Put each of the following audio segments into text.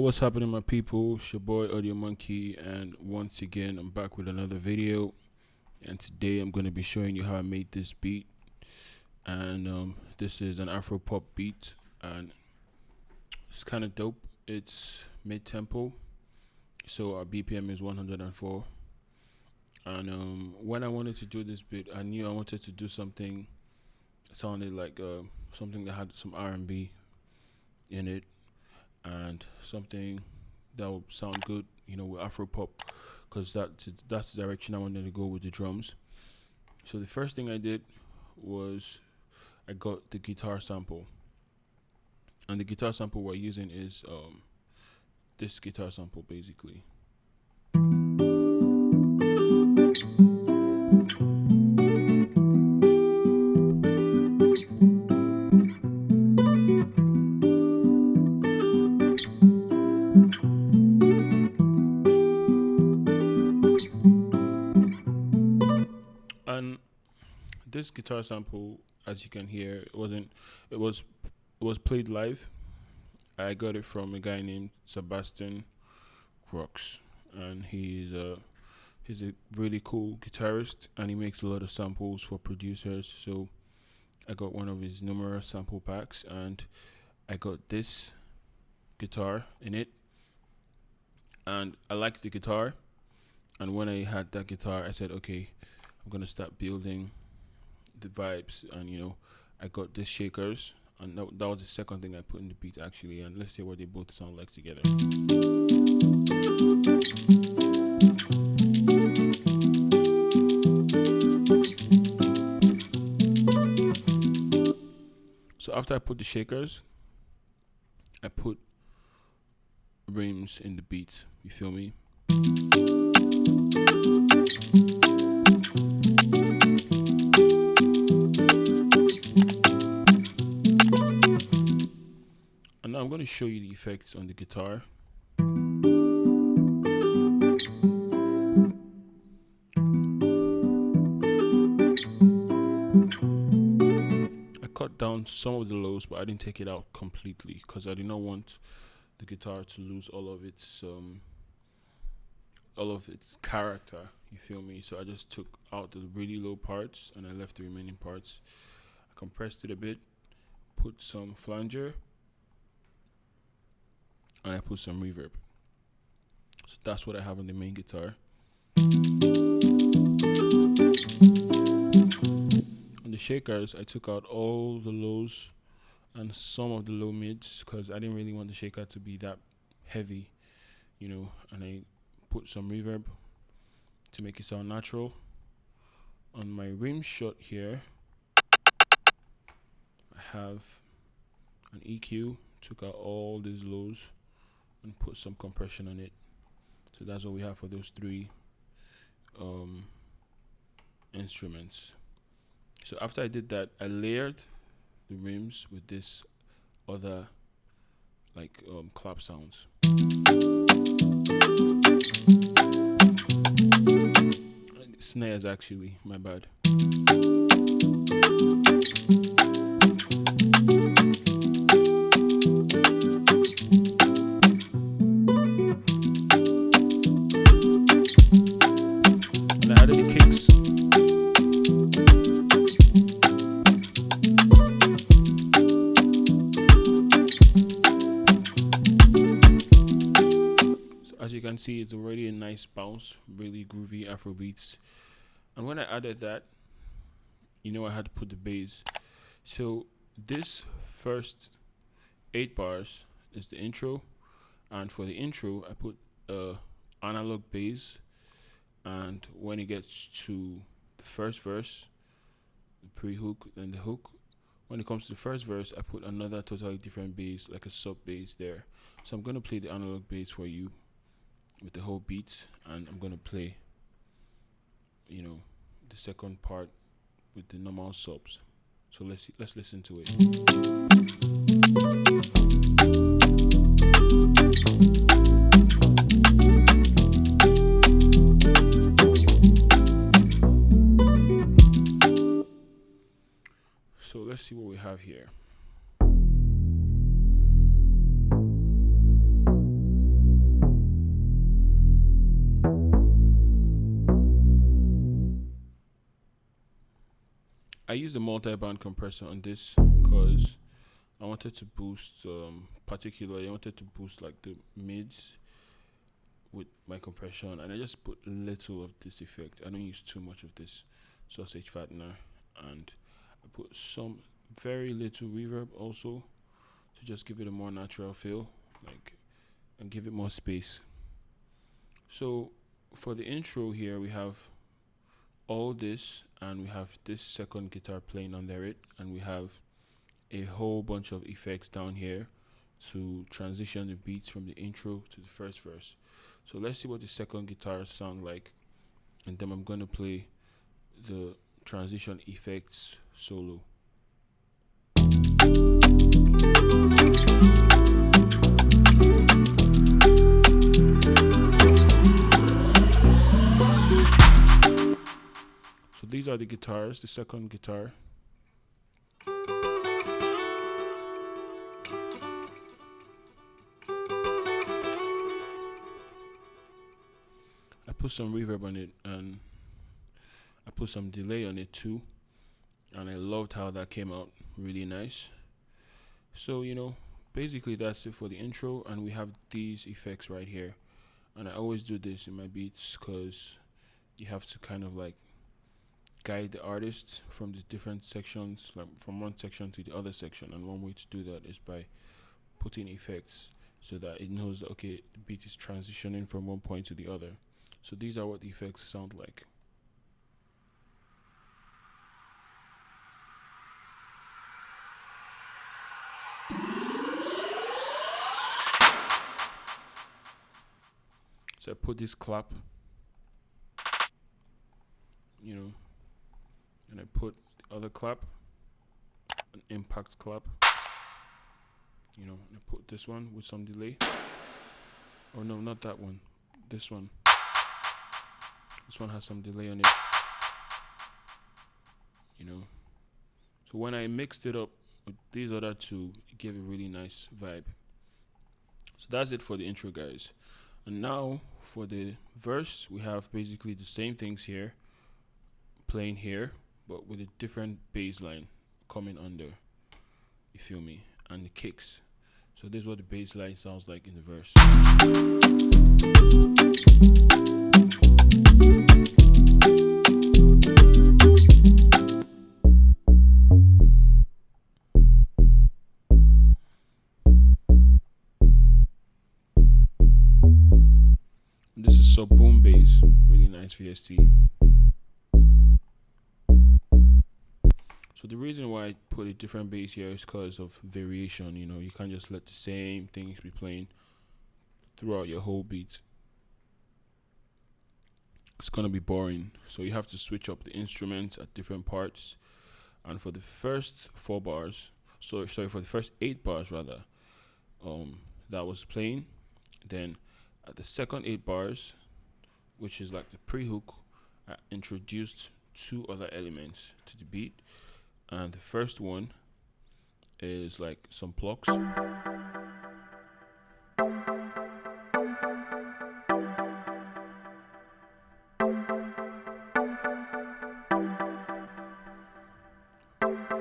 What's happening, my people? It's your boy Audio Monkey, and once again, I'm back with another video. And today, I'm going to be showing you how I made this beat. And this is an Afro pop beat, and it's kind of dope. It's mid tempo, so our BPM is 104. And when I wanted to do this beat, I knew I wanted to do something that sounded like something that had some R&B in it, and something that would sound good, with Afro pop, because that's the direction I wanted to go with the drums. So the first thing I did was I got the guitar sample, and the guitar sample we're using is this guitar sample basically. And this guitar sample, as you can hear, it was played live. I got it from a guy named Sebastian Crooks, and he's a really cool guitarist, and he makes a lot of samples for producers. So I got one of his numerous sample packs, and I got this guitar in it, and I liked the guitar. And when I had that guitar, I said, okay, I'm gonna start building the vibes. And I got these shakers, and that was the second thing I put in the beat actually. And let's see what they both sound like together. So after I put the shakers, I put rims in the beat. You feel me? And now I'm going to show you the effects on the guitar. I cut down some of the lows, but I didn't take it out completely because I did not want the guitar to lose all of its character. You feel me? So I just took out the really low parts and I left the remaining parts. I compressed it a bit, put some flanger, and I put some reverb. So that's what I have on the main guitar. On the shakers, I took out all the lows and some of the low mids because I didn't really want the shaker to be that heavy, and I put some reverb to make it sound natural. On my rim shot here, I have an EQ, took out all these lows and put some compression on it. So that's what we have for those three instruments. So after I did that, I layered the rims with this other clap sounds. Snares actually, my bad. And I added the kicks. So as you can see, it's already a nice bounce, really groovy Afrobeats. And when I added that, I had to put the bass. So this first 8 bars is the intro, and for the intro I put analog bass. And when it gets to the first verse, the pre-hook, then the hook, when it comes to the first verse, I put another totally different bass, like a sub bass there. So I'm gonna play the analog bass for you with the whole beat, and I'm gonna play the second part with the normal subs. So let's listen to it. So let's see what we have here. I used a multi-band compressor on this because I wanted to boost, particularly I wanted to boost like the mids with my compression, and I just put little of this effect. I don't use too much of this sausage fattener, and I put some very little reverb also to just give it a more natural feel, like, and give it more space. So for the intro here, we have all this, and we have this second guitar playing under it, and we have a whole bunch of effects down here to transition the beats from the intro to the first verse. So let's see what the second guitar sound like, and then I'm going to play the transition effects solo. So these are the guitars, the second guitar. I put some reverb on it, and I put some delay on it too, and I loved how that came out really nice. So, you know, basically that's it for the intro, and we have these effects right here. And I always do this in my beats because you have to kind of like guide the artist from the different sections, like from one section to the other section, and one way to do that is by putting effects so that it knows that, okay, the beat is transitioning from one point to the other. So these are what the effects sound like. So I put this clap, you know, and I put the other clap, an impact clap, you know, and I put this one with some delay. Oh no, not that one, this one. This one has some delay on it, you know. So when I mixed it up with these other two, it gave a really nice vibe. So that's it for the intro, guys. And now for the verse, we have basically the same things here, playing here, but with a different bass line coming under, you feel me, and the kicks. So this is what the bass line sounds like in the verse. This is sub boom bass, really nice VST. So the reason why I put a different bass here is because of variation. You know, you can't just let the same things be playing throughout your whole beat. It's gonna be boring. So you have to switch up the instruments at different parts. And for the first 4 bars, for the first 8 bars rather, that was playing. Then at the second 8 bars, which is like the pre-hook, I introduced 2 other elements to the beat. And the first one is like some plucks.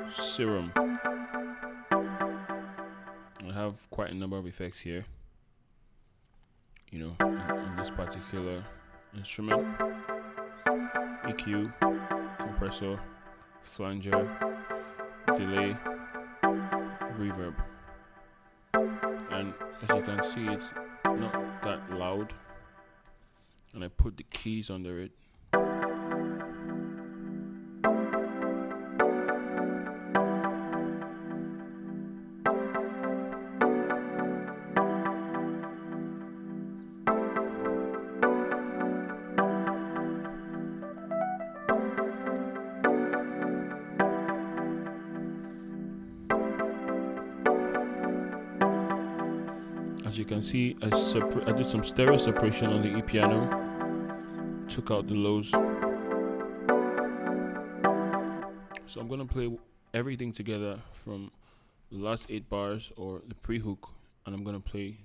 Serum. I have quite a number of effects here, you know, on this particular instrument. EQ, compressor, flanger, delay, reverb. And as you can see, it's not that loud, and I put the keys under it. As you can see, I did some stereo separation on the E piano, took out the lows. So I'm gonna play everything together from the last 8 bars or the pre-hook, and I'm gonna play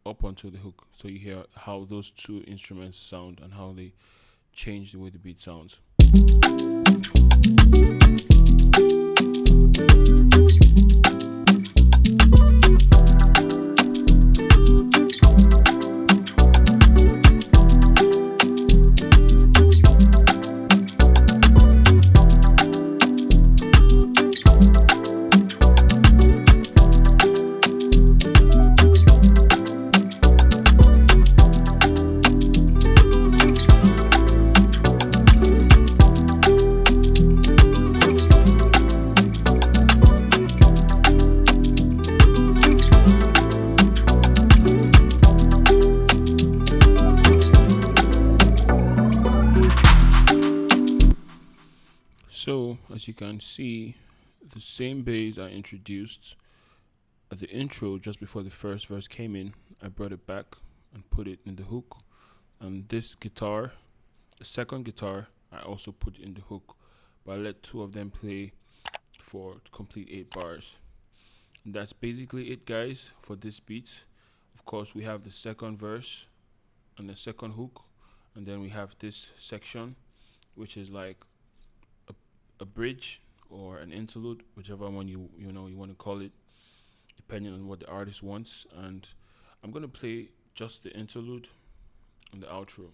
up onto the hook, so you hear how those 2 instruments sound and how they change the way the beat sounds. So as you can see, the same bass I introduced at the intro just before the first verse came in, I brought it back and put it in the hook. And this guitar, the second guitar, I also put in the hook, but I let two of them play for complete 8 bars. And that's basically it, guys, for this beat. Of course, we have the second verse and the second hook, and then we have this section, which is like a bridge or an interlude, whichever one you want to call it, depending on what the artist wants. And I'm gonna play just the interlude and the outro.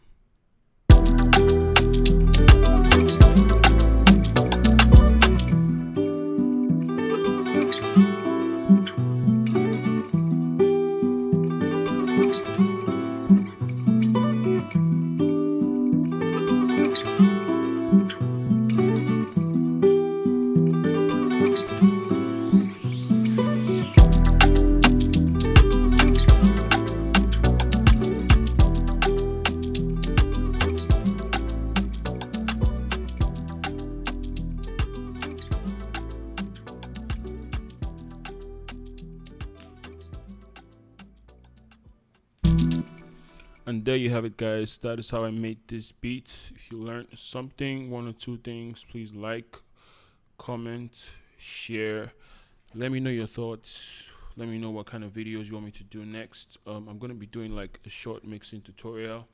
And there you have it, guys. That is how I made this beat. If you learned something, one or two things, please like, comment, share. Let me know your thoughts. Let me know what kind of videos you want me to do next. I'm going to be doing like a short mixing tutorial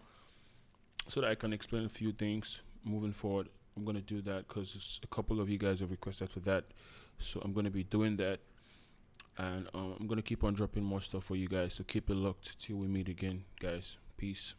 so that I can explain a few things moving forward. I'm going to do that because a couple of you guys have requested for that. So I'm going to be doing that. And I'm going to keep on dropping more stuff for you guys. So keep it locked till we meet again, guys. Peace.